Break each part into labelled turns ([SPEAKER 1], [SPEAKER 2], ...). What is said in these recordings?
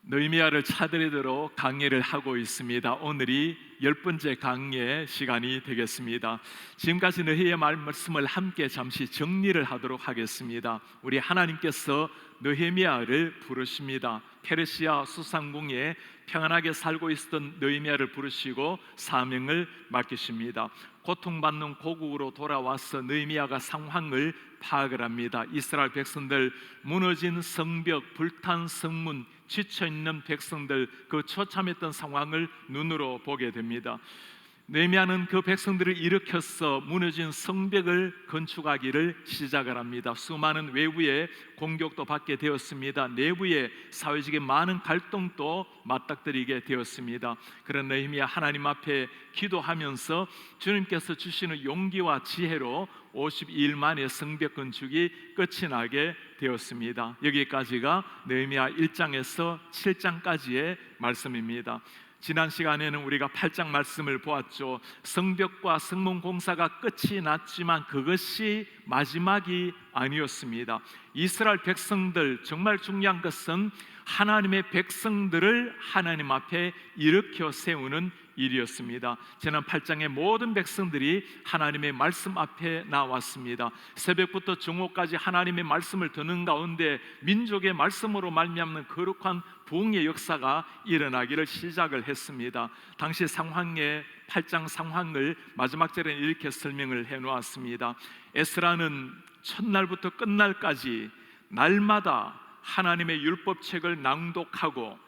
[SPEAKER 1] 느헤미야를 차례대로 강의를 하고 있습니다. 오늘이 10번째 강의 시간이 되겠습니다. 지금까지 느헤미야 말씀을 함께 잠시 정리를 하도록 하겠습니다. 우리 하나님께서 느헤미야를 부르십니다. 페르시아 수상궁에 평안하게 살고 있었던 느헤미야를 부르시고 사명을 맡기십니다. 고통받는 고국으로 돌아와서 느헤미야가 상황을 파악을 합니다. 이스라엘 백성들, 무너진 성벽, 불탄 성문, 지쳐있는 백성들, 그 처참했던 상황을 눈으로 보게 됩니다. 느헤미야는 그 백성들을 일으켜서 무너진 성벽을 건축하기를 시작을 합니다. 수많은 외부의 공격도 받게 되었습니다. 내부의 사회적인 많은 갈등도 맞닥뜨리게 되었습니다. 그런 느헤미야 하나님 앞에 기도하면서 주님께서 주시는 용기와 지혜로 52일 만에 성벽 건축이 끝이 나게 되었습니다. 여기까지가 느헤미야 1장에서 7장까지의 말씀입니다. 지난 시간에는 우리가 8장 말씀을 보았죠. 성벽과 성문 공사가 끝이 났지만 그것이 마지막이 아니었습니다. 이스라엘 백성들, 정말 중요한 것은 하나님의 백성들을 하나님 앞에 일으켜 세우는 일이었습니다. 지난 8장의 모든 백성들이 하나님의 말씀 앞에 나왔습니다. 새벽부터 정오까지 하나님의 말씀을 듣는 가운데 민족의 말씀으로 말미암는 거룩한 부흥의 역사가 일어나기를 시작을 했습니다. 당시 상황의 8장 상황을 마지막 절에 이렇게 설명을 해놓았습니다. 에스라는 첫날부터 끝날까지 날마다 하나님의 율법책을 낭독하고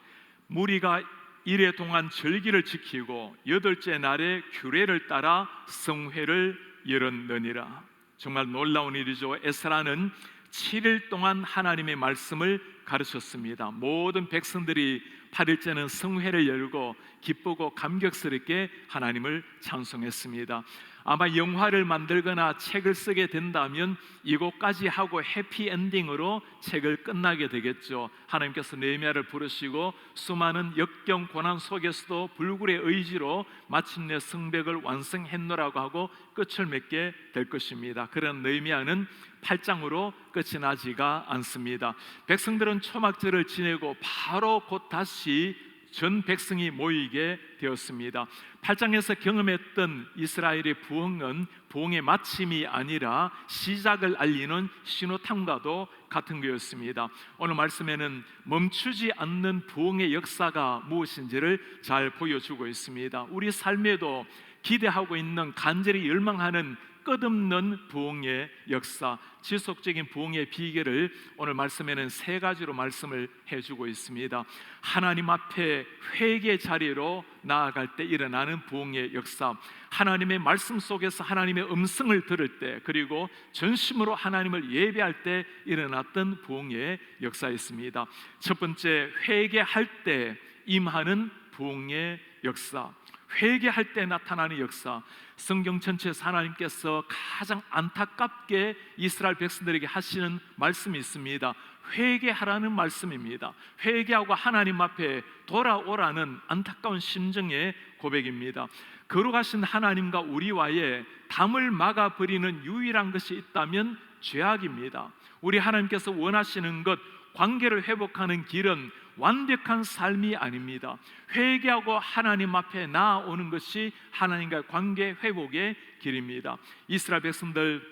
[SPEAKER 1] 무리가 이래 동안 절기를 지키고 8째 날에 규례를 따라 성회를 열었느니라. 정말 놀라운 일이죠. 에스라는 7일 동안 하나님의 말씀을 가르쳤습니다. 모든 백성들이 8일째는 성회를 열고 기쁘고 감격스럽게 하나님을 찬송했습니다. 아마 영화를 만들거나 책을 쓰게 된다면 이곳까지 하고 해피엔딩으로 책을 끝나게 되겠죠. 하나님께서 느헤미야를 부르시고 수많은 역경 고난 속에서도 불굴의 의지로 마침내 성벽을 완성했노라고 하고 끝을 맺게 될 것입니다. 그런 느헤미야는 8장으로 끝이 나지가 않습니다. 백성들은 초막절을 지내고 바로 곧 다시 전 백성이 모이게 되었습니다. 8장에서 경험했던 이스라엘의 부흥은 부흥의 마침이 아니라 시작을 알리는 신호탄과도 같은 거였습니다. 오늘 말씀에는 멈추지 않는 부흥의 역사가 무엇인지를 잘 보여주고 있습니다. 우리 삶에도 기대하고 있는, 간절히 열망하는 끝없는 부흥의 역사, 지속적인 부흥의 비결을 오늘 말씀에는 3가지로 말씀을 해주고 있습니다. 하나님 앞에 회개 자리로 나아갈 때 일어나는 부흥의 역사, 하나님의 말씀 속에서 하나님의 음성을 들을 때, 그리고 전심으로 하나님을 예배할 때 일어났던 부흥의 역사였습니다. 첫 번째, 회개할 때 임하는 부흥의 역사, 회개할 때 나타나는 역사. 성경 전체에서 하나님께서 가장 안타깝게 이스라엘 백성들에게 하시는 말씀이 있습니다. 회개하라는 말씀입니다. 회개하고 하나님 앞에 돌아오라는 안타까운 심정의 고백입니다. 거룩하신 하나님과 우리와의 담을 막아버리는 유일한 것이 있다면 죄악입니다. 우리 하나님께서 원하시는 것, 관계를 회복하는 길은 완벽한 삶이 아닙니다. 회개하고 하나님 앞에 나아오는 것이 하나님과의 관계 회복의 길입니다. 이스라엘 백성들,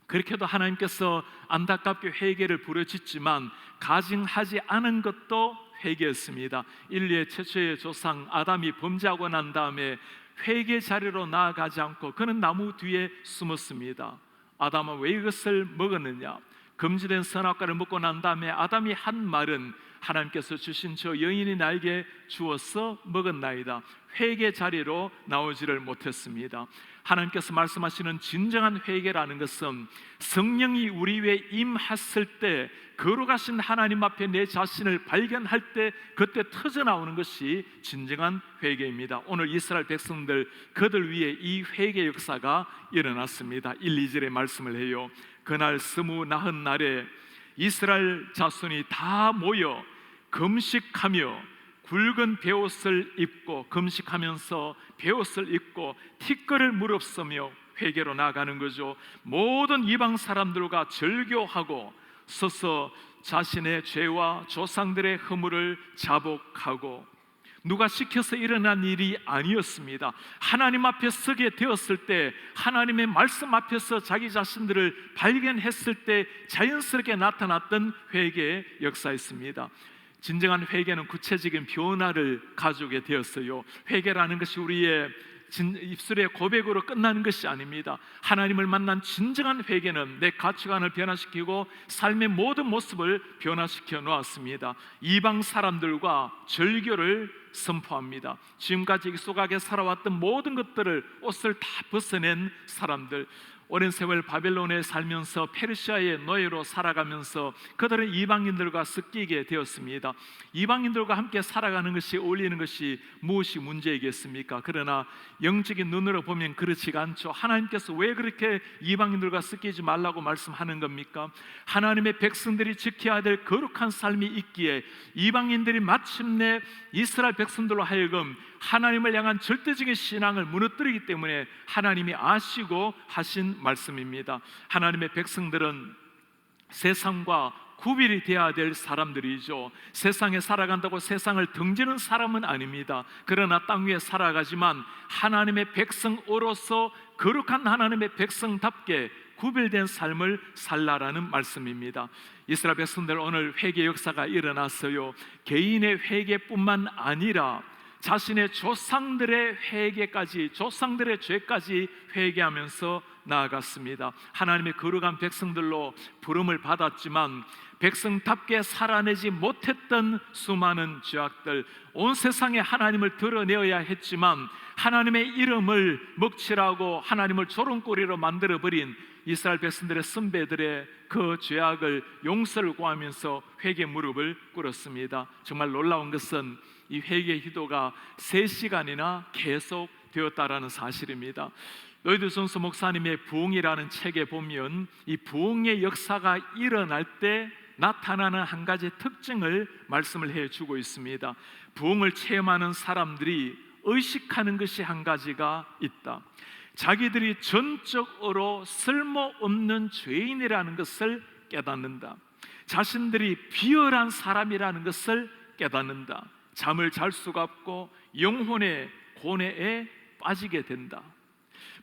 [SPEAKER 1] 그렇게도 하나님께서 안타깝게 회개를 부르짖지만 가증하지 않은 것도 회개였습니다. 인류의 최초의 조상 아담이 범죄하고 난 다음에 회개 자리로 나아가지 않고 그는 나무 뒤에 숨었습니다. 아담은 왜 이것을 먹었느냐? 금지된 선악과를 먹고 난 다음에 아담이 한 말은 하나님께서 주신 저 여인이 나에게 주어서 먹었나이다. 회개 자리로 나오지를 못했습니다. 하나님께서 말씀하시는 진정한 회개라는 것은 성령이 우리 위에 임했을 때, 거룩하신 하나님 앞에 내 자신을 발견할 때 그때 터져나오는 것이 진정한 회개입니다. 오늘 이스라엘 백성들, 그들 위에 이 회개 역사가 일어났습니다. 1, 2절의 말씀을 해요. 그날 29날에 이스라엘 자손이 다 모여 금식하며 굵은 베옷을 입고, 금식하면서 베옷을 입고 티끌을 무릅쓰며 회개로 나아가는 거죠. 모든 이방 사람들과 절교하고 서서 자신의 죄와 조상들의 허물을 자복하고, 누가 시켜서 일어난 일이 아니었습니다. 하나님 앞에 서게 되었을 때, 하나님의 말씀 앞에서 자기 자신들을 발견했을 때 자연스럽게 나타났던 회개의 역사였습니다. 진정한 회개는 구체적인 변화를 가져오게 되었어요. 회개라는 것이 우리의 입술의 고백으로 끝나는 것이 아닙니다. 하나님을 만난 진정한 회개는 내 가치관을 변화시키고 삶의 모든 모습을 변화시켜 놓았습니다. 이방 사람들과 절교를 선포합니다. 지금까지 익숙하게 살아왔던 모든 것들을, 옷을 다 벗어낸 사람들, 오랜 세월 바벨론에 살면서 페르시아의 노예로 살아가면서 그들은 이방인들과 섞이게 되었습니다. 이방인들과 함께 살아가는 것이, 어울리는 것이 무엇이 문제이겠습니까? 그러나 영적인 눈으로 보면 그렇지가 않죠. 하나님께서 왜 그렇게 이방인들과 섞이지 말라고 말씀하는 겁니까? 하나님의 백성들이 지켜야 될 거룩한 삶이 있기에 이방인들이 마침내 이스라엘 백성들로 하여금 하나님을 향한 절대적인 신앙을 무너뜨리기 때문에 하나님이 아시고 하신 말씀입니다. 하나님의 백성들은 세상과 구별이 되어야 될 사람들이죠. 세상에 살아간다고 세상을 등지는 사람은 아닙니다. 그러나 땅 위에 살아가지만 하나님의 백성으로서 거룩한 하나님의 백성답게 구별된 삶을 살라라는 말씀입니다. 이스라엘 백성들, 오늘 회개 역사가 일어났어요. 개인의 회개뿐만 아니라 자신의 조상들의 회개까지, 조상들의 죄까지 회개하면서 나아갔습니다. 하나님의 거룩한 백성들로 부름을 받았지만 백성답게 살아내지 못했던 수많은 죄악들, 온 세상에 하나님을 드러내어야 했지만 하나님의 이름을 먹칠하고 하나님을 조롱거리로 만들어버린 이스라엘 백성들의 선배들의 그 죄악을 용서를 구하면서 회개 무릎을 꿇었습니다. 정말 놀라운 것은 이 회개 기도가 3시간이나 계속 되었다라는 사실입니다. 로이드 존스 목사님의 부흥이라는 책에 보면 이 부흥의 역사가 일어날 때 나타나는 한 가지 특징을 말씀을 해주고 있습니다. 부흥을 체험하는 사람들이 의식하는 것이 한 가지가 있다. 자기들이 전적으로 쓸모없는 죄인이라는 것을 깨닫는다. 자신들이 비열한 사람이라는 것을 깨닫는다. 잠을 잘 수가 없고 영혼의 고뇌에 빠지게 된다.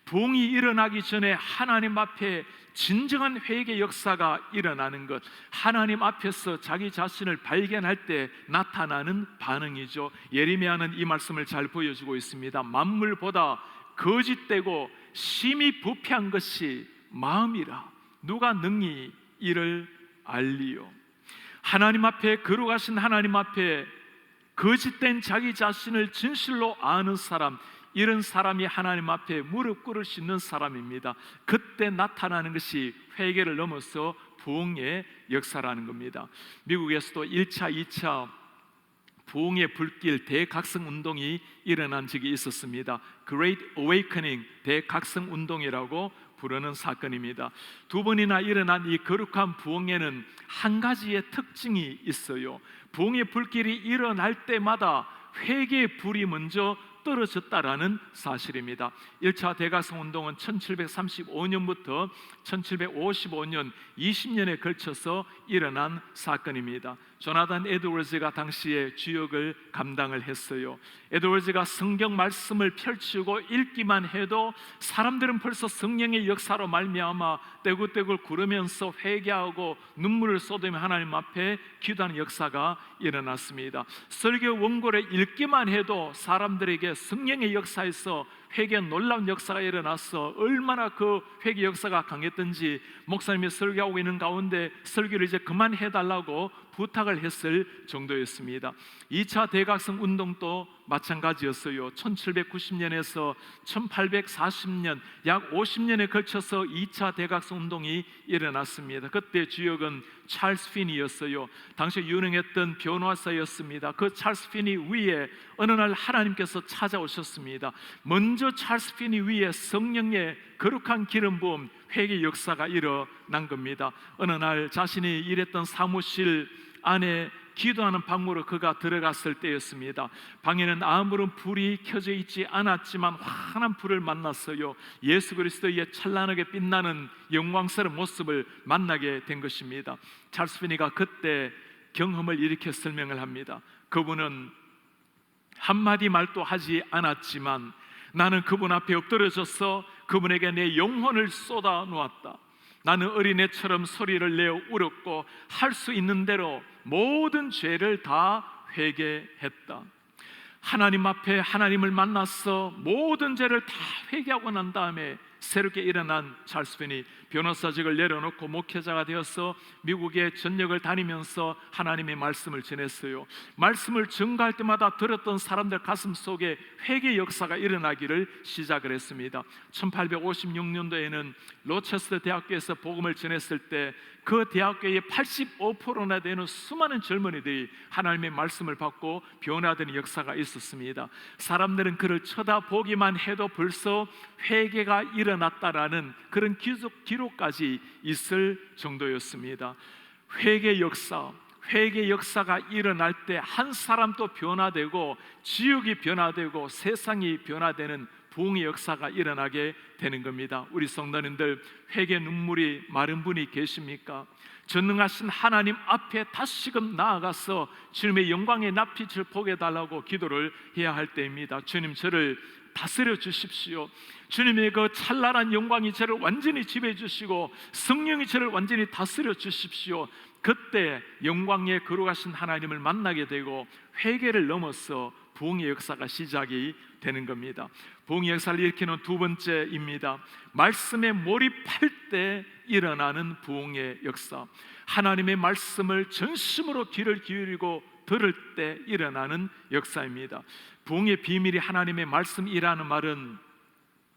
[SPEAKER 1] 부흥이 일어나기 전에 하나님 앞에 진정한 회개 역사가 일어나는 것, 하나님 앞에서 자기 자신을 발견할 때 나타나는 반응이죠. 예레미야는 이 말씀을 잘 보여주고 있습니다. 만물보다 거짓되고 심히 부패한 것이 마음이라 누가 능히 이를 알리요. 하나님 앞에, 거룩하신 하나님 앞에 거짓된 자기 자신을 진실로 아는 사람, 이런 사람이 하나님 앞에 무릎 꿇을 수 있는 사람입니다. 그때 나타나는 것이 회개를 넘어서 부흥의 역사라는 겁니다. 미국에서도 1차, 2차 부흥의 불길 대각성 운동이 일어난 적이 있었습니다. Great Awakening 대각성 운동이라고 부르는 사건입니다. 2번이나 일어난 이 거룩한 부흥에는 한 가지의 특징이 있어요. 부흥의 불길이 일어날 때마다 회개의 불이 먼저 떨어졌다라는 사실입니다. 1차 대각성 운동은 1735년부터 1755년 20년에 걸쳐서 일어난 사건입니다. 조나단 에드워즈가 당시에 주역을 감당을 했어요. 에드워즈가 성경 말씀을 펼치고 읽기만 해도 사람들은 벌써 성령의 역사로 말미암아 떼굴떼굴 구르면서 회개하고 눈물을 쏟으며 하나님 앞에 기도하는 역사가 일어났습니다. 설교 원고를 읽기만 해도 사람들에게 성령의 역사에서 회개 놀라운 역사가 일어나서 얼마나 그 회개 역사가 강했던지 목사님이 설교하고 있는 가운데 설교를 이제 그만해달라고 부탁을 했을 정도였습니다. 2차 대각성 운동도 마찬가지였어요. 1790년에서 1840년 약 50년에 걸쳐서 2차 대각성 운동이 일어났습니다. 그때 주역은 찰스 피니였어요. 당시 유능했던 변호사였습니다. 그 찰스 피니 위에 어느 날 하나님께서 찾아오셨습니다. 먼저 찰스 피니 위에 성령의 거룩한 기름 부음 회개 역사가 일어난 겁니다. 어느 날 자신이 일했던 사무실 안에 기도하는 방으로 그가 들어갔을 때였습니다. 방에는 아무런 불이 켜져 있지 않았지만 환한 불을 만났어요. 예수 그리스도의 찬란하게 빛나는 영광스러운 모습을 만나게 된 것입니다. 찰스 피니가 그때 경험을 이렇게 설명을 합니다. 그분은 한마디 말도 하지 않았지만 나는 그분 앞에 엎드려져서 그분에게 내 영혼을 쏟아 놓았다. 나는 어린애처럼 소리를 내어 울었고 할 수 있는 대로 모든 죄를 다 회개했다. 하나님 앞에 하나님을 만나서 모든 죄를 다 회개하고 난 다음에 새롭게 일어난 찰스 피니 변호사직을 내려놓고 목회자가 되어서 미국의 전역을 다니면서 하나님의 말씀을 전했어요. 말씀을 전가할 때마다 들었던 사람들 가슴 속에 회개 역사가 일어나기를 시작을 했습니다. 1856년도에는 로체스터 대학교에서 복음을 전했을 때 그 대학교의 85%나 되는 수많은 젊은이들이 하나님의 말씀을 받고 변화되는 역사가 있었습니다. 사람들은 그를 쳐다보기만 해도 벌써 회개가 일어났다라는 그런 기록까지 있을 정도였습니다. 회개 역사가 일어날 때 한 사람도 변화되고 지역이 변화되고 세상이 변화되는 부흥의 역사가 일어나게 되는 겁니다. 우리 성도님들, 회개 눈물이 마른 분이 계십니까? 전능하신 하나님 앞에 다시금 나아가서 주님의 영광의 낯빛을 보게 달라고 기도를 해야 할 때입니다. 주님, 저를 다스려 주십시오. 주님의 그 찬란한 영광이 저를 완전히 지배해 주시고 성령이 저를 완전히 다스려 주십시오. 그때 영광에 거룩하신 하나님을 만나게 되고 회개를 넘어서 부흥의 역사가 시작이 되는 겁니다. 부흥의 역사를 일으키는 두 번째입니다. 말씀에 몰입할 때 일어나는 부흥의 역사. 하나님의 말씀을 전심으로 귀를 기울이고 들을 때 일어나는 역사입니다. 부흥의 비밀이 하나님의 말씀이라는 말은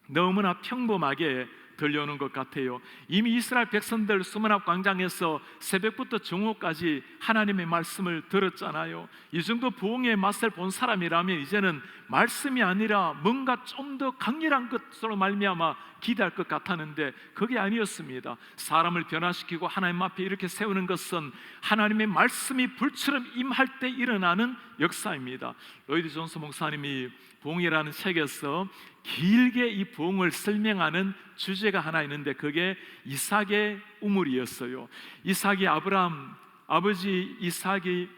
[SPEAKER 1] 너무나 평범하게 들려오는 것 같아요. 이미 이스라엘 백성들 수문앞 광장에서 새벽부터 정오까지 하나님의 말씀을 들었잖아요. 이 정도 부흥의 맛을 본 사람이라면 이제는 말씀이 아니라 뭔가 좀 더 강렬한 것으로 말미암아 기대할 것 같았는데 그게 아니었습니다. 사람을 변화시키고 하나님 앞에 이렇게 세우는 것은 하나님의 말씀이 불처럼 임할 때 일어나는 역사입니다. 로이드 존스 목사님이 부흥이라는 책에서 길게 이 부흥을 설명하는 주제가 하나 있는데 그게 이삭의 우물이었어요. 아버지 이삭이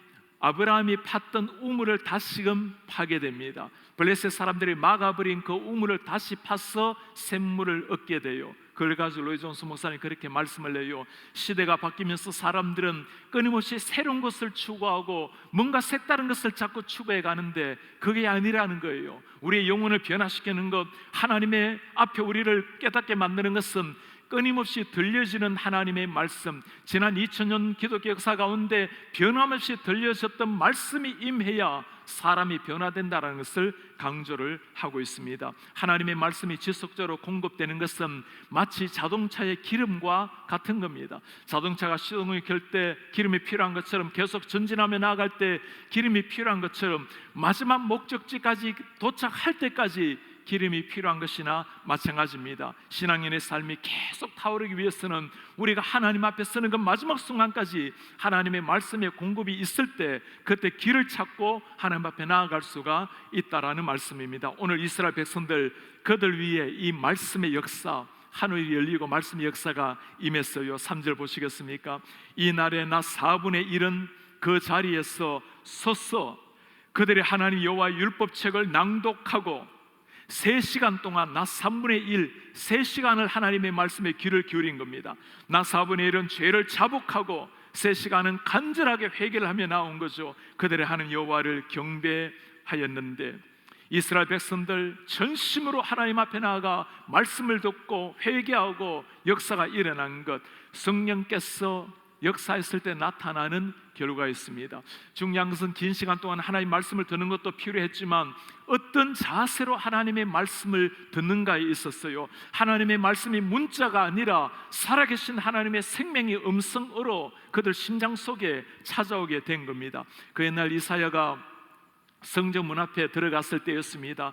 [SPEAKER 1] 아브라함이 팠던 우물을 다시금 파게 됩니다. 블레셋 사람들이 막아버린 그 우물을 다시 파서 샘물을 얻게 돼요. 그걸 가지고 로이 존스 목사님 그렇게 말씀을 해요. 시대가 바뀌면서 사람들은 끊임없이 새로운 것을 추구하고 뭔가 색다른 것을 자꾸 추구해 가는데 그게 아니라는 거예요. 우리의 영혼을 변화시키는 것, 하나님의 앞에 우리를 깨닫게 만드는 것은 끊임없이 들려지는 하나님의 말씀, 지난 2000년 기독교 역사 가운데 변함없이 들려졌던 말씀이 임해야 사람이 변화된다는 것을 강조를 하고 있습니다. 하나님의 말씀이 지속적으로 공급되는 것은 마치 자동차의 기름과 같은 겁니다. 자동차가 시동을 켤 때 기름이 필요한 것처럼 계속 전진하며 나아갈 때 기름이 필요한 것처럼 마지막 목적지까지 도착할 때까지 기름이 필요한 것이나 마찬가지입니다. 신앙인의 삶이 계속 타오르기 위해서는 우리가 하나님 앞에 서는 그 마지막 순간까지 하나님의 말씀의 공급이 있을 때 그때 길을 찾고 하나님 앞에 나아갈 수가 있다라는 말씀입니다. 오늘 이스라엘 백성들 그들 위에 이 말씀의 역사, 하늘이 열리고 말씀의 역사가 임했어요. 3절 보시겠습니까? 이날에 나 4분의 1은 그 자리에서 서서 그들의 하나님 여호와의 율법책을 낭독하고 3시간 동안 나 3분의 1, 3시간을 하나님의 말씀에 귀를 기울인 겁니다. 나 4분의 1은 죄를 자복하고 3시간은 간절하게 회개를 하며 나온 거죠. 그들의 하나님 여호와를 경배하였는데 이스라엘 백성들 전심으로 하나님 앞에 나아가 말씀을 듣고 회개하고 역사가 일어난 것, 성령께서 역사했을 때 나타나는 결과였습니다. 중요한 것은 긴 시간 동안 하나님의 말씀을 듣는 것도 필요했지만 어떤 자세로 하나님의 말씀을 듣는가에 있었어요. 하나님의 말씀이 문자가 아니라 살아계신 하나님의 생명의 음성으로 그들 심장 속에 찾아오게 된 겁니다. 그 옛날 이사야가 성전 문 앞에 들어갔을 때였습니다.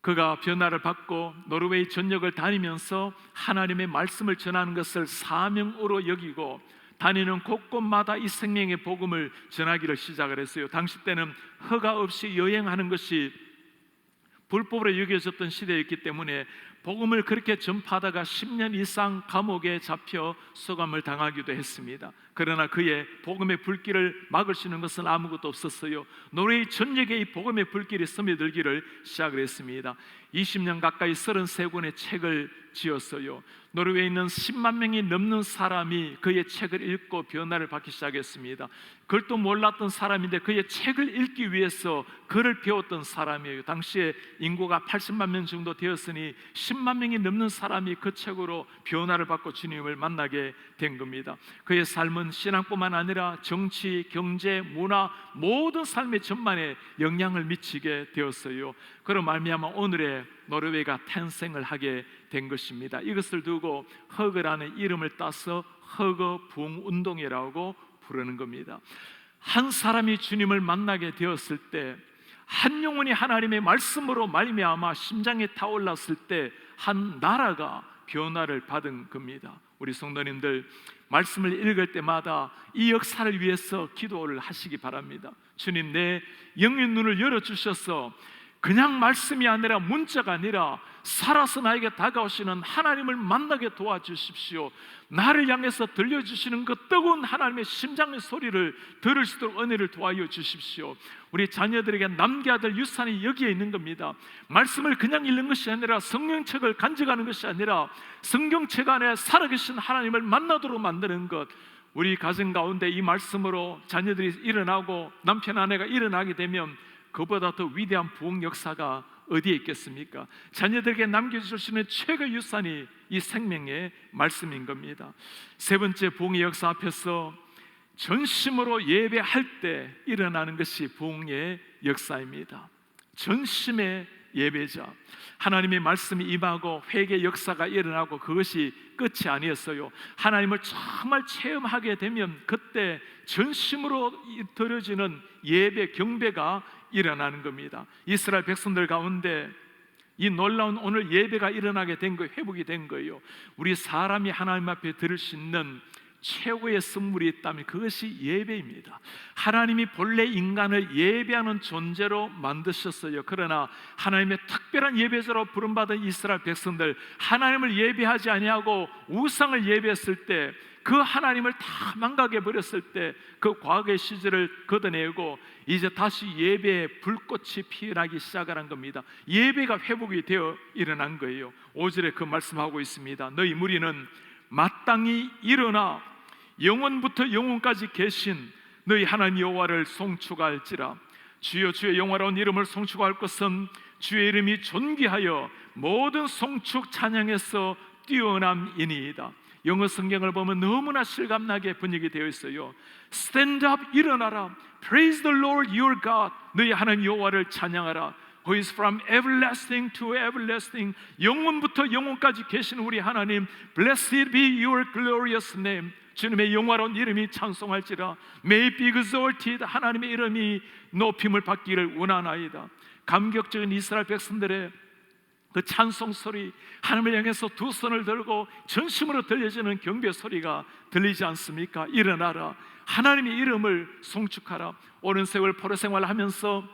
[SPEAKER 1] 그가 변화를 받고 노르웨이 전역을 다니면서 하나님의 말씀을 전하는 것을 사명으로 여기고 다니는 곳곳마다 이 생명의 복음을 전하기를 시작을 했어요. 당시 때는 허가 없이 여행하는 것이 불법으로 여겨졌던 시대였기 때문에 복음을 그렇게 전파하다가 10년 이상 감옥에 잡혀 수감을 당하기도 했습니다. 그러나 그의 복음의 불길을 막을 수 있는 것은 아무것도 없었어요. 노르웨이 전역에 이 복음의 불길이 스며들기를 시작을 했습니다. 20년 가까이 33권의 책을 지었어요. 노르웨이에 있는 10만 명이 넘는 사람이 그의 책을 읽고 변화를 받기 시작했습니다. 글도 몰랐던 사람인데 그의 책을 읽기 위해서 글을 배웠던 사람이에요. 당시에 인구가 80만 명 정도 되었으니 10만 명이 넘는 사람이 그 책으로 변화를 받고 주님을 만나게 된 겁니다. 그의 삶은 신앙뿐만 아니라 정치, 경제, 문화 모든 삶의 전반에 영향을 미치게 되었어요. 그런 말미암아 오늘의 노르웨이가 탄생을 하게 된 것입니다. 이것을 두고 허그라는 이름을 따서 허거 부흥 운동이라고 부르는 겁니다. 한 사람이 주님을 만나게 되었을 때, 한 영혼이 하나님의 말씀으로 말미암아 심장에 타올랐을 때 한 나라가 변화를 받은 겁니다. 우리 성도님들, 말씀을 읽을 때마다 이 역사를 위해서 기도를 하시기 바랍니다. 주님, 내 영의 눈을 열어주셔서 그냥 말씀이 아니라 문자가 아니라 살아서 나에게 다가오시는 하나님을 만나게 도와주십시오. 나를 향해서 들려주시는 그 뜨거운 하나님의 심장의 소리를 들을 수 있도록 은혜를 도와여 주십시오. 우리 자녀들에게 남겨야 될 유산이 여기에 있는 겁니다. 말씀을 그냥 읽는 것이 아니라 성경책을 간직하는 것이 아니라 성경책 안에 살아계신 하나님을 만나도록 만드는 것. 우리 가정 가운데 이 말씀으로 자녀들이 일어나고 남편 아내가 일어나게 되면 그보다 더 위대한 부흥 역사가 어디에 있겠습니까? 자녀들에게 남겨줄 수 있는 최고의 유산이 이 생명의 말씀인 겁니다. 세 번째, 부흥의 역사 앞에서 전심으로 예배할 때 일어나는 것이 부흥의 역사입니다. 전심의 예배자, 하나님의 말씀이 임하고 회개 역사가 일어나고 그것이 끝이 아니었어요. 하나님을 정말 체험하게 되면 그때 전심으로 드려지는 예배, 경배가 일어나는 겁니다. 이스라엘 백성들 가운데 이 놀라운 오늘 예배가 일어나게 된 거예요. 회복이 된 거예요. 우리 사람이 하나님 앞에 드릴 수 있는 최고의 선물이 있다면 그것이 예배입니다. 하나님이 본래 인간을 예배하는 존재로 만드셨어요. 그러나 하나님의 특별한 예배자로 부름받은 이스라엘 백성들, 하나님을 예배하지 아니하고 우상을 예배했을 때, 그 하나님을 다 망각해 버렸을 때 그 과거의 시절을 걷어내고 이제 다시 예배의 불꽃이 피어나기 시작을 한 겁니다. 예배가 회복이 되어 일어난 거예요. 5절에 그 말씀하고 있습니다. 너희 무리는 마땅히 일어나 영원부터 영원까지 계신 너희 하나님 여호와를 송축할지라. 주여, 주의 영화로운 이름을 송축할 것은 주의 이름이 존귀하여 모든 송축 찬양에서 뛰어남이니이다. 영어 성경을 보면 너무나 실감나게 번역이 되어 있어요. Stand up, 일어나라. Praise the Lord your God. 너희 하나님 여호와를 찬양하라. Who is from everlasting to everlasting. 영원부터 영원까지 계신 우리 하나님, Blessed be your glorious name. 주님의 영화로운 이름이 찬송할지라. May it be exalted. 하나님의 이름이 높임을 받기를 원하나이다. 감격적인 이스라엘 백성들의 그 찬송 소리, 하나님을 향해서 두 손을 들고 전심으로 들려지는 경배 소리가 들리지 않습니까? 일어나라. 하나님의 이름을 송축하라. 오랜 세월 포로 생활하면서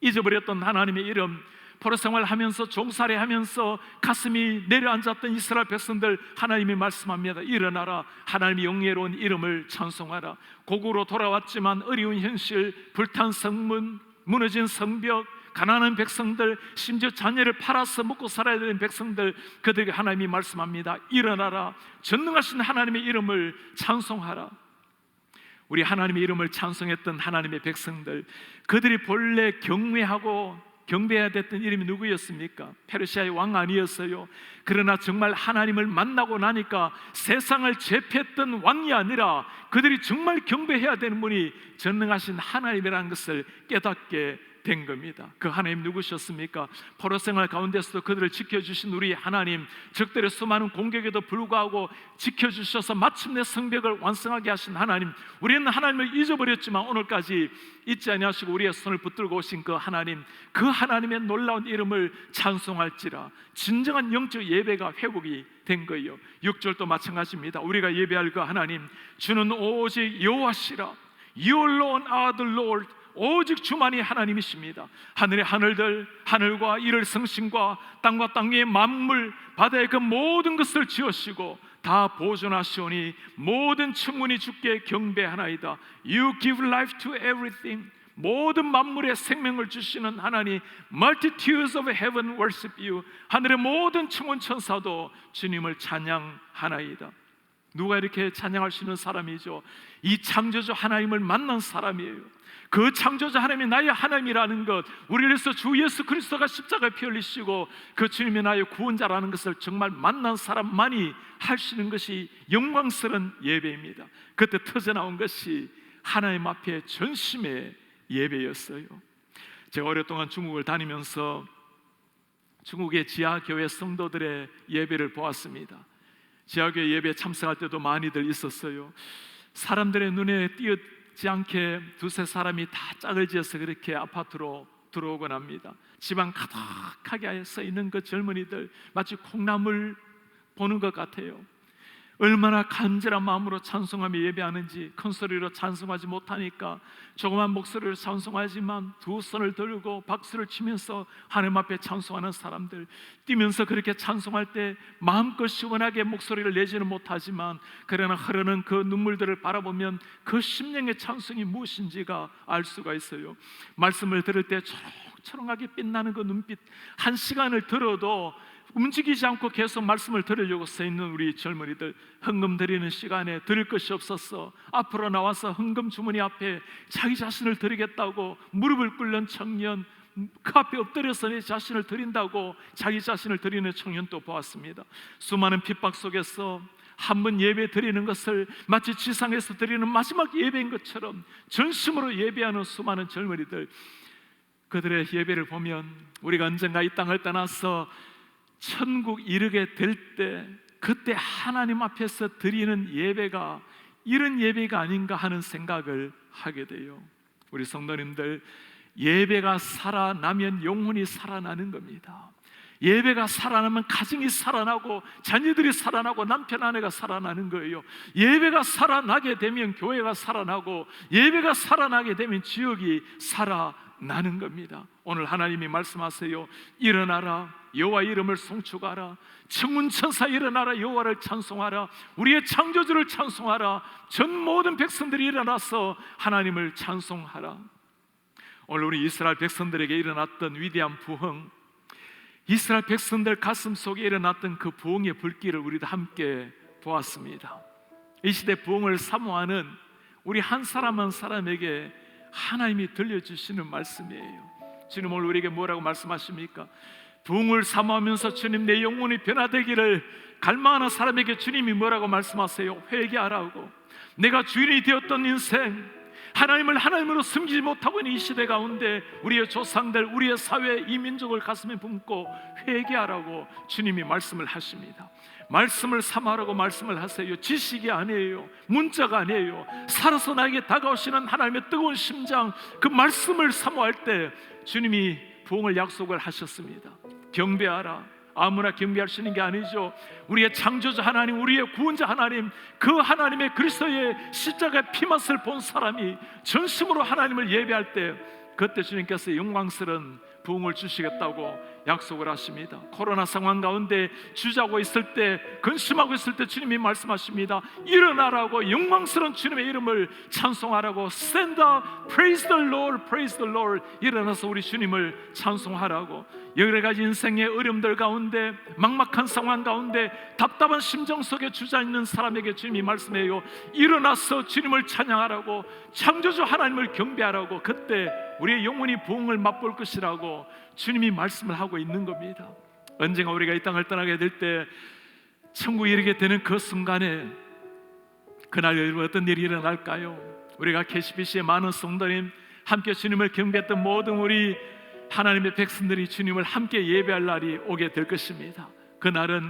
[SPEAKER 1] 잊어버렸던 하나님의 이름, 포로 생활하면서 종살이하면서 가슴이 내려앉았던 이스라엘 백성들, 하나님이 말씀합니다. 일어나라. 하나님의 영예로운 이름을 찬송하라. 고국으로 돌아왔지만 어려운 현실, 불탄 성문, 무너진 성벽, 가난한 백성들, 심지어 자녀를 팔아서 먹고 살아야 되는 백성들, 그들에게 하나님이 말씀합니다. 일어나라. 전능하신 하나님의 이름을 찬송하라. 우리 하나님의 이름을 찬송했던 하나님의 백성들, 그들이 본래 경외하고 경배해야 됐던 이름이 누구였습니까? 페르시아의 왕 아니었어요. 그러나 정말 하나님을 만나고 나니까 세상을 제패했던 왕이 아니라 그들이 정말 경배해야 되는 분이 전능하신 하나님이라는 것을 깨닫게 된 겁니다. 그 하나님 누구셨습니까? 포로 생활 가운데서도 그들을 지켜주신 우리 하나님, 적들의 수많은 공격에도 불구하고 지켜주셔서 마침내 성벽을 완성하게 하신 하나님, 우리는 하나님을 잊어버렸지만 오늘까지 잊지 아니하시고 우리의 손을 붙들고 오신 그 하나님, 그 하나님의 놀라운 이름을 찬송할지라. 진정한 영적 예배가 회복이 된 거예요. 6절도 마찬가지입니다. 우리가 예배할 그 하나님, 주는 오직 여호와시라. You alone are the Lord. 오직 주만이 하나님이십니다. 하늘의 하늘들, 하늘과 이를 성신과 땅과 땅 위의 만물, 바다의 그 모든 것을 지으시고 다 보존하시오니 모든 천군이 주께 경배하나이다. You give life to everything. 모든 만물에 생명을 주시는 하나님, Multitudes of heaven worship you. 하늘의 모든 천군 천사도 주님을 찬양하나이다. 누가 이렇게 찬양할 수 있는 사람이죠? 이 창조주 하나님을 만난 사람이에요. 그 창조주 하나님이 나의 하나님이라는 것, 우리를 위해서 주 예수 그리스도가 십자가에 피 흘리시고 그 주님이 나의 구원자라는 것을 정말 만난 사람만이 할 수 있는 것이 영광스러운 예배입니다. 그때 터져나온 것이 하나님 앞에 전심의 예배였어요. 제가 오랫동안 중국을 다니면서 중국의 지하교회 성도들의 예배를 보았습니다. 지하교회 예배에 참석할 때도 많이들 있었어요. 사람들의 눈에 띄지 않게 두세 사람이 다 짝을 지어서 그렇게 아파트로 들어오곤 합니다. 집안 가득하게 서 있는 그 젊은이들, 마치 콩나물 보는 것 같아요. 얼마나 간절한 마음으로 찬송하며 예배하는지. 큰 소리로 찬송하지 못하니까 조그만 목소리로 찬송하지만 두 손을 들고 박수를 치면서 하나님 앞에 찬송하는 사람들, 뛰면서 그렇게 찬송할 때 마음껏 시원하게 목소리를 내지는 못하지만 그러나 흐르는 그 눈물들을 바라보면 그 심령의 찬송이 무엇인지가 알 수가 있어요. 말씀을 들을 때 초롱초롱하게 빛나는 그 눈빛, 한 시간을 들어도 움직이지 않고 계속 말씀을 들으려고 서 있는 우리 젊은이들, 헌금 드리는 시간에 드릴 것이 없었어 앞으로 나와서 헌금 주머니 앞에 자기 자신을 드리겠다고 무릎을 꿇는 청년, 그 앞에 엎드려서 내 자신을 드린다고 자기 자신을 드리는 청년도 보았습니다. 수많은 핍박 속에서 한 번 예배 드리는 것을 마치 지상에서 드리는 마지막 예배인 것처럼 전심으로 예배하는 수많은 젊은이들, 그들의 예배를 보면 우리가 언젠가 이 땅을 떠나서 천국 이르게 될 때 그때 하나님 앞에서 드리는 예배가 이런 예배가 아닌가 하는 생각을 하게 돼요. 우리 성도님들, 예배가 살아나면 영혼이 살아나는 겁니다. 예배가 살아나면 가정이 살아나고 자녀들이 살아나고 남편 아내가 살아나는 거예요. 예배가 살아나게 되면 교회가 살아나고 예배가 살아나게 되면 지역이 살아나는 겁니다. 오늘 하나님이 말씀하세요. 일어나라, 여호와 이름을 송축하라. 천군천사 일어나라, 여호와를 찬송하라. 우리의 창조주를 찬송하라. 전 모든 백성들이 일어나서 하나님을 찬송하라. 오늘 우리 이스라엘 백성들에게 일어났던 위대한 부흥, 이스라엘 백성들 가슴 속에 일어났던 그 부흥의 불길을 우리도 함께 보았습니다. 이 시대 부흥을 사모하는 우리 한 사람 한 사람에게 하나님이 들려주시는 말씀이에요. 주님 오늘 우리에게 뭐라고 말씀하십니까? 부흥을 사모하면서 주님 내 영혼이 변화되기를 갈망하는 사람에게 주님이 뭐라고 말씀하세요? 회개하라고. 내가 주인이 되었던 인생, 하나님을 하나님으로 섬기지 못하고 있는 이 시대 가운데 우리의 조상들, 우리의 사회, 이 민족을 가슴에 품고 회개하라고 주님이 말씀을 하십니다. 말씀을 삼아라고 말씀을 하세요. 지식이 아니에요, 문자가 아니에요. 살아서 나에게 다가오시는 하나님의 뜨거운 심장, 그 말씀을 사모할 때 주님이 부흥을 약속을 하셨습니다. 경배하라. 아무나 경배할 수 있는 게 아니죠. 우리의 창조주 하나님, 우리의 구원자 하나님, 그 하나님의 그리스도의 십자가의 피맛을 본 사람이 전심으로 하나님을 예배할 때 그때 주님께서 영광스러운 부흥을 주시겠다고 약속을 하십니다. 코로나 상황 가운데 주저하고 있을 때, 근심하고 있을 때 주님이 말씀하십니다. 일어나라고, 영광스러운 주님의 이름을 찬송하라고. Stand up, praise the Lord, praise the Lord. 일어나서 우리 주님을 찬송하라고. 여러 가지 인생의 어려움들 가운데, 막막한 상황 가운데, 답답한 심정 속에 주저있는 사람에게 주님이 말씀해요. 일어나서 주님을 찬양하라고, 창조주 하나님을 경배하라고. 그때 우리의 영혼이 부흥을 맛볼 것이라고 주님이 말씀을 하고 있는 겁니다. 언젠가 우리가 이 땅을 떠나게 될 때, 천국에 이르게 되는 그 순간에 그날 어떤 일이 일어날까요? 우리가 KCBC의 많은 성도님, 함께 주님을 경배했던 모든 우리 하나님의 백성들이 주님을 함께 예배할 날이 오게 될 것입니다. 그날은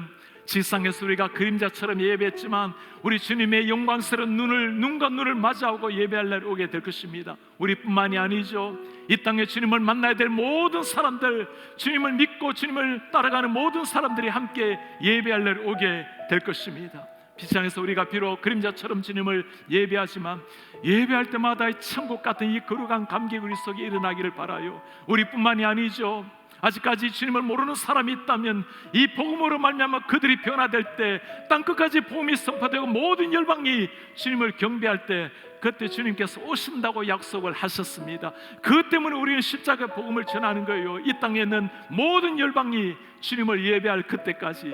[SPEAKER 1] 지상에서 우리가 그림자처럼 예배했지만 우리 주님의 영광스러운 눈과 눈을 마주하고 예배할 날이 오게 될 것입니다. 우리뿐만이 아니죠. 이 땅에 주님을 만나야 될 모든 사람들, 주님을 믿고 주님을 따라가는 모든 사람들이 함께 예배할 날이 오게 될 것입니다. 비상에서 우리가 비록 그림자처럼 주님을 예배하지만 예배할 때마다 이 천국 같은 이 거룩한 감격이 우리 속에 일어나기를 바라요. 우리뿐만이 아니죠. 아직까지 주님을 모르는 사람이 있다면 이 복음으로 말미암아 그들이 변화될 때, 땅끝까지 복음이 선포되고 모든 열방이 주님을 경배할 때, 그때 주님께서 오신다고 약속을 하셨습니다. 그 때문에 우리는 십자가 복음을 전하는 거예요. 이 땅에 있는 모든 열방이 주님을 예배할 그때까지,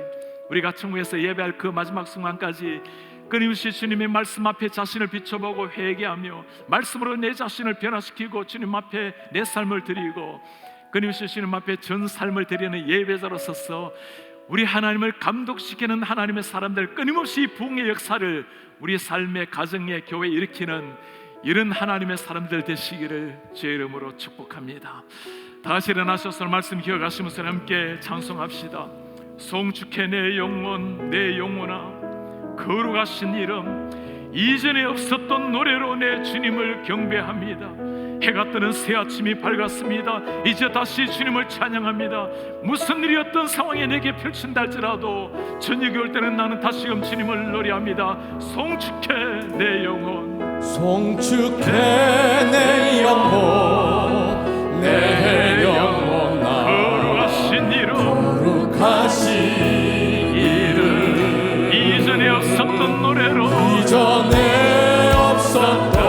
[SPEAKER 1] 우리가 천국에서 예배할 그 마지막 순간까지 끊임없이 주님의 말씀 앞에 자신을 비춰보고 회개하며 말씀으로 내 자신을 변화시키고 주님 앞에 내 삶을 드리고 끊임없이 주님 앞에 전 삶을 드리는 예배자로 서서 우리 하나님을 감독시키는 하나님의 사람들, 끊임없이 부흥의 역사를 우리 삶의 가정의 교회에 일으키는 이런 하나님의 사람들 되시기를 주의 이름으로 축복합니다. 다시 일어나셔서 말씀 기억하시면서 함께 찬송합시다. 송축해 내 영혼 내 영혼아, 거룩하신 이름, 이전에 없었던 노래로 내 주님을 경배합니다. 해가 뜨는 새 아침이 밝았습니다. 이제 다시 주님을 찬양합니다. 무슨 일이 어떤 상황에 내게 펼친다 할지라도 저녁이 올 때는 나는 다시금 주님을 노래합니다. 송축해 내 영혼,
[SPEAKER 2] 송축해 내 영혼 내 영혼아,
[SPEAKER 1] 거룩하신 이름,
[SPEAKER 2] 거룩하신 이름,
[SPEAKER 1] 이전에 없었던 노래로,
[SPEAKER 2] 이전에 없었던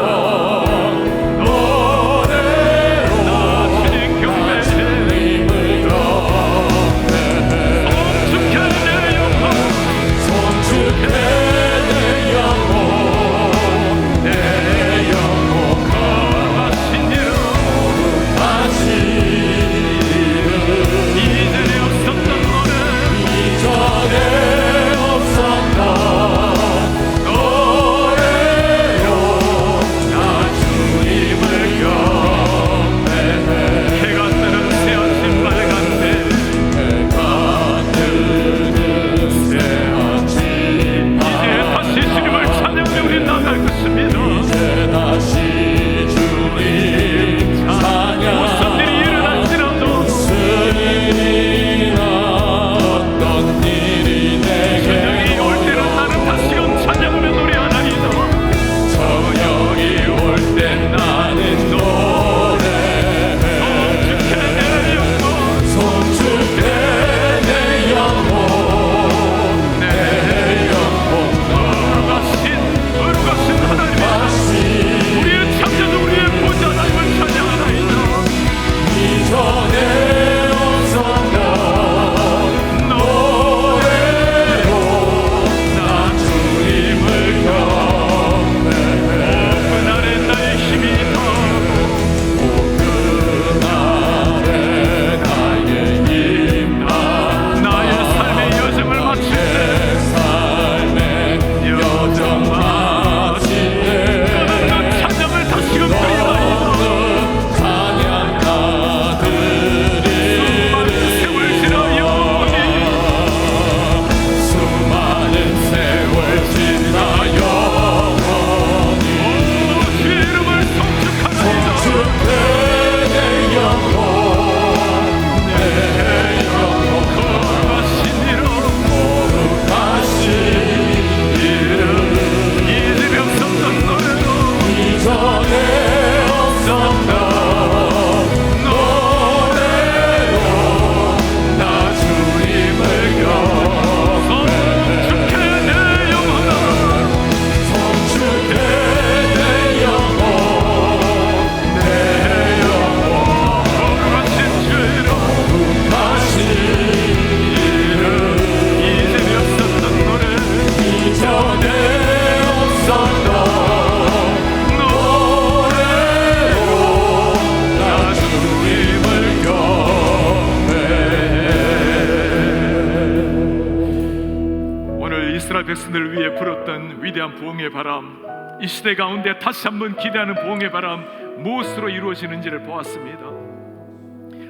[SPEAKER 1] 백성들을 위해 불었던 위대한 부흥의 바람, 이 시대 가운데 다시 한번 기대하는 부흥의 바람, 무엇으로 이루어지는지를 보았습니다.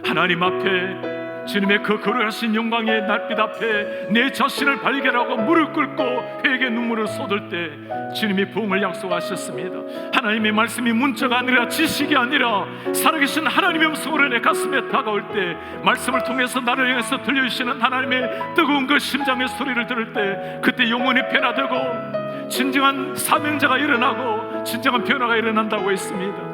[SPEAKER 1] 하나님 앞에 주님의 그 거룩하신 영광의 낯빛 앞에 내 자신을 발견하고 무릎 꿇고 회개 눈물을 쏟을 때 주님이 부흥을 약속하셨습니다. 하나님의 말씀이 문자가 아니라 지식이 아니라 살아계신 하나님의 음성으로 내 가슴에 다가올 때, 말씀을 통해서 나를 향해서 들려주시는 하나님의 뜨거운 그 심장의 소리를 들을 때, 그때 영혼이 변화되고 진정한 사명자가 일어나고 진정한 변화가 일어난다고 했습니다.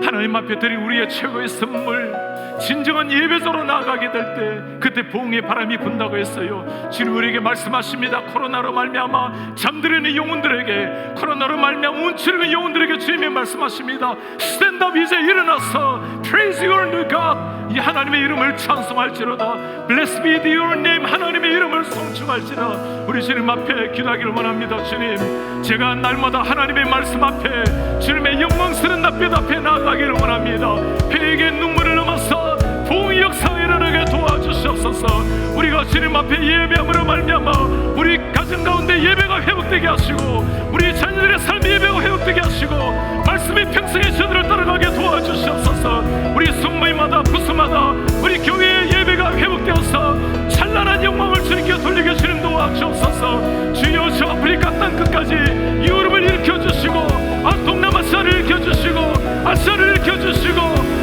[SPEAKER 1] 하나님 앞에 드린 우리의 최고의 선물, 진정한 예배자로 나아가게 될 때 그때 부흥의 바람이 분다고 했어요. 지금 우리에게 말씀하십니다. 코로나로 말미암아 잠들어있는 영혼들에게, 코로나로 말미암아 움츠리는 영혼들에게 주님이 말씀하십니다. 스탠드업, 이제 일어나서 Praise your new God, 이 하나님의 이름을 찬송할지로다. Blessed be your name, 하나님의 이름을 송축할지라. 우리 주님 앞에 기도하기를 원합니다. 주님, 제가 날마다 하나님의 말씀 앞에 주님의 영광스러운 낯빛 앞에 나아가기를 원합니다. 회개의 눈물을 넘어서 부흥의 역사가 일어나게 도와주시옵소서. 우리가 주님 앞에 예배함으로 말미암아 우리 가정 가운데 예배가 회복되게 하시고, 우리 자녀들의 삶의 예배가 회복되게 하시고, 말씀이 평생의 저들을 따라가게 도와주시옵소서. 우리 순모임마다 부수마다 우리 교회의 예배가 회복되어서 찬란한 영광을 주님께 돌리게 주님 도와주옵소서. 주여, 저 아프리카 땅 끝까지 유럽을 일으켜주시고, 동남아시아를 일으켜주시고, 아시아를 일으켜주시고,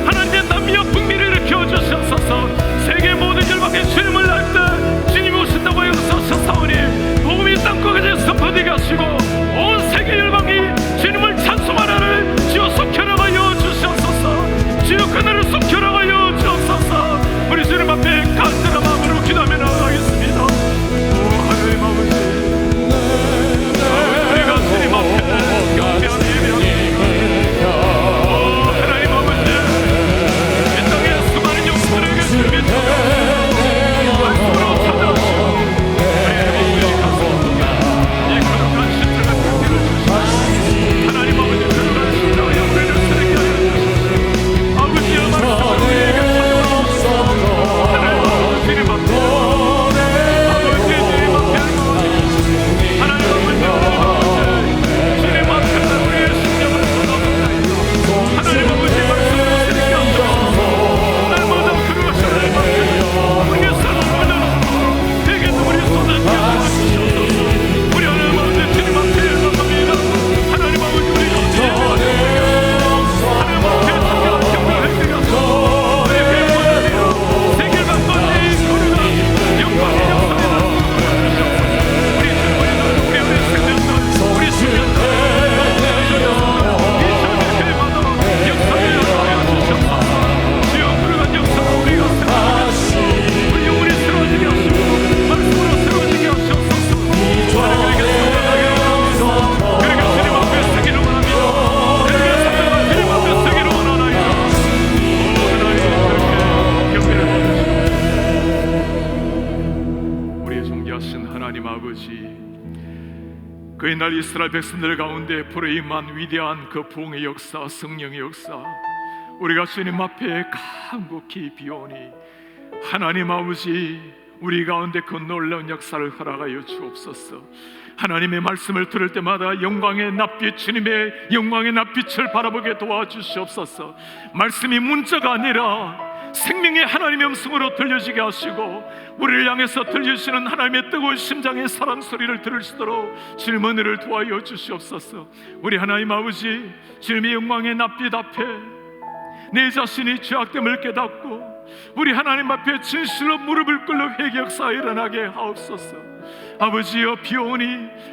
[SPEAKER 1] 하나님의 남미와 북미를 일으켜주시옵소서. 세계 모든 열방에 주님을 날 때 주님이 오신다고 역사하셨사오니 복음이 땅끝까지 선포되게 하시고, 온 세계 열방이 주님을 찬송하라를 주여 속혀나가여 주시옵소서. 주여 그날을 속혀나가여 주옵소서. 우리 주님 앞에 간절한 마음으로 기도하며 나아가겠습니다. 오 하나님 아버지, 우리가 주님 앞에 경배하는 예배합니다. 오 하나님 아버지, 이 땅의 수많은 영혼들에게 주님의 말씀으로 찾아오시고 우리의 마음을 가슴 이 거룩한 십자가 편지를 주시고, 하나님 아버지 거룩한 십자가 영광을 쓰게 하여 주시고, 아버지의 말씀을 우리에게 찾아오시고, 하나님 아버지 주님 앞에, 아버지 주님 앞에, 하나님 아버지 주님 앞에 우리의 심령을 쏟아붓나이다. 하나님 아버지 말씀을 쓰게 하소서. 날마다 거룩하신 하나님 앞에 우리의 삶을 올려놓고 되게 우리 쏟아지게 도와주시옵소서. 우리 하나님 아버지 주님 앞에 나갑니다. 하나님 아버지 우리 가운데 하나님 앞에 주님과 경배를 드리게 하소서. 우리 회복하며 세계를 바꿔내 거룩한 영광의 역사에 나아가주시옵소서. 우리 주님을 우리 안에 생명들, 우리 주님들 이 삶의 회마다 역사에 나아가여 주시옵소서. 주여 거룩한 역사가 우리가 생각하며 우리 영혼이 새로워지게 하시고 말씀으로 새로워지게 하시옵소서. 하나님에게 성장하게 하옵소서. 그러게 주님 앞에 서기를 원합니다. 그러게 성장한 주님 앞에 서기를 원하나이다. 오 하나님, 그렇게 경배를 해주시옵소서. 우리의 존귀하신 하나님 아버지, 그 옛날 이스라엘 백성들 가운데 불임한 위대한 그 부흥의 역사, 성령의 역사, 우리가 주님 앞에 간곡히 비오니 하나님 아버지 우리 가운데 그 놀라운 역사를 허락하여 주옵소서. 하나님의 말씀을 들을 때마다 영광의 낯빛, 주님의 영광의 낯빛을 바라보게 도와주시옵소서. 말씀이 문자가 아니라 생명의 하나님의 음성으로 들려지게 하시고, 우리를 향해서 들려주시는 하나님의 뜨거운 심장의 사랑 소리를 들을 수 있도록 주님 은혜를 도와여 주시옵소서. 우리 하나님 아버지, 주님의 영광의 낯빛 앞에 내 자신이 죄악됨을 깨닫고 우리 하나님 앞에 진실로 무릎을 꿇는 회개 역사가 일어나게 하옵소서. 아버지여, 비오니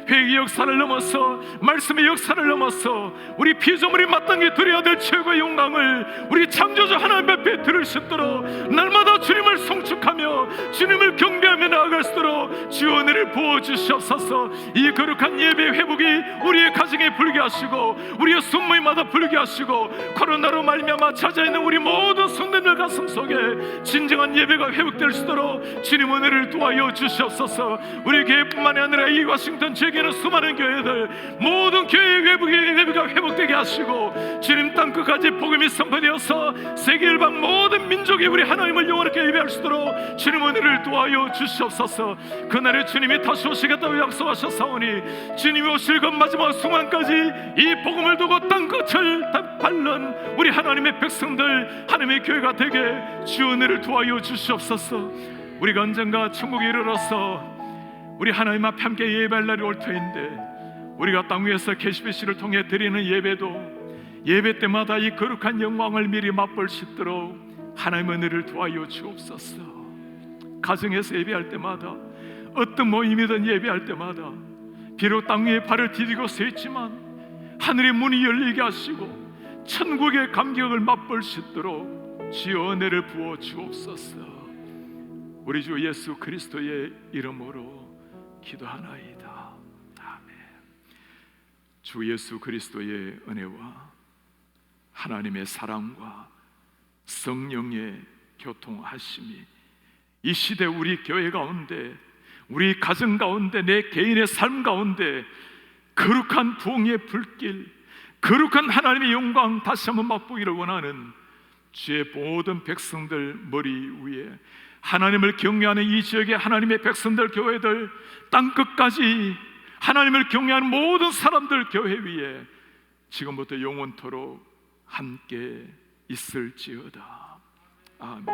[SPEAKER 1] 회개 역사를 넘어서 말씀의 역사를 넘어서 우리 피조물이 마땅히 드려야 될 최고의 영광을 우리 창조주 하나님 앞에 들을 수 있도록 날마다 주님을 송축하며 주님을 경배하며 나아갈 수 있도록 주여 은혜를 부어주시옵소서. 이 거룩한 예배 회복이 우리의 가정에 불게 하시고 우리의 순모임마다 불게 하시고, 코로나로 말미암아 찾아있는 우리 모든 성도들 가슴 속에 진정한 예배가 회복될 수 있도록 주님 은혜를 도와여 주시옵소서. 우리 교회뿐만이 아니라 이 워싱턴 지역에는 수많은 교회들, 모든 교회의 회복이 회복되게 하시고 주님 땅끝까지 복음이 선포되어서 세계 일방 모든 민족 천국에 우리 하나님을 영원하게 예배할 수 있도록 주님 은혜를 도와여 주시옵소서. 그날에 주님이 다시 오시겠다고 약속하셨사오니 주님이 오실 것 마지막 순간까지 이 복음을 두고 땅끝을 밟는 우리 하나님의 백성들, 하나님의 교회가 되게 주 은혜를 도와여 주시옵소서. 우리가 언젠가 천국에 이르러서 우리 하나님 앞에 함께 예배할 날이 올 터인데, 우리가 땅 위에서 계시비씨를 통해 드리는 예배도 예배 때마다 이 거룩한 영광을 미리 맛볼 수 있도록 하나님의 은혜를 도와여 주옵소서. 가정에서 예배할 때마다, 어떤 모임이든 예배할 때마다 비록 땅 위에 발을 디디고 서 있지만 하늘의 문이 열리게 하시고 천국의 감격을 맛볼 수 있도록 주의 은혜를 부어 주옵소서. 우리 주 예수 그리스도의 이름으로 기도하나이다. 아멘. 주 예수 그리스도의 은혜와 하나님의 사랑과 성령의 교통하심이 이 시대 우리 교회 가운데, 우리 가정 가운데, 내 개인의 삶 가운데 거룩한 부흥의 불길, 거룩한 하나님의 영광 다시 한번 맛보기를 원하는 주의 모든 백성들 머리 위에, 하나님을 경외하는 이 지역의 하나님의 백성들, 교회들, 땅끝까지 하나님을 경외하는 모든 사람들 교회 위에 지금부터 영원토록 함께 있을지어다. 아멘.